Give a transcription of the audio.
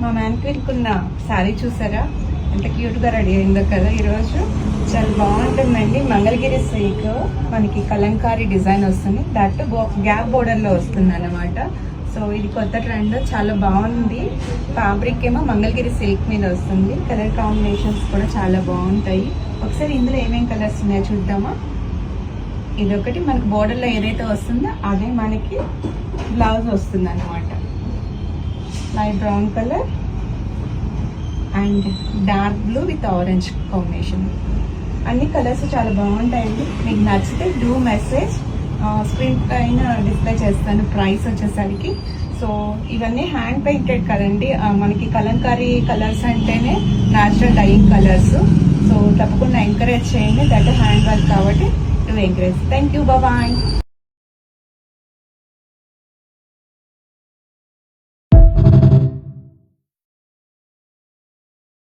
మా మ్యాన్క్విన్కున్న శారీ చూసారా ఎంత క్యూట్గా రెడీ అయిందో కదా ఈరోజు. చాలా బాగుంటుందండి. మంగళగిరి సిల్క్ మనకి కలంకారీ డిజైన్ వస్తుంది, దట్ గ్యాప్ బోర్డర్లో వస్తుంది అన్నమాట. సో ఇది కొత్త ట్రెండ్, చాలా బాగుంది. ఫ్యాబ్రిక్ ఏమో మంగళగిరి సిల్క్ మీద వస్తుంది. కలర్ కాంబినేషన్స్ కూడా చాలా బాగుంటాయి. ఒకసారి ఇందులో ఏమేం కలర్స్ ఉన్నాయో చూద్దామా. ఇదొకటి మనకు బోర్డర్లో ఏదైతే వస్తుందో అదే మనకి బ్లౌజ్ వస్తుంది అన్నమాట. Light brown colour and dark blue with orange combination. అన్ని కలర్స్ చాలా బాగుంటాయండి. మీకు నచ్చితే డూ మెసేజ్, స్క్రీన్ పైన డిస్ప్లే చేస్తాను ప్రైస్ వచ్చేసరికి. సో ఇవన్నీ హ్యాండ్ పెయింటెడ్ కదండి. మనకి కలంకారీ కలర్స్ అంటేనే న్యాచురల్ డైయింగ్ కలర్స్. సో తప్పకుండా ఎంకరేజ్ చేయండి, దట్ హ్యాండ్ వర్క్ కాబట్టి ఎంకరేజ్. Thank you, bye.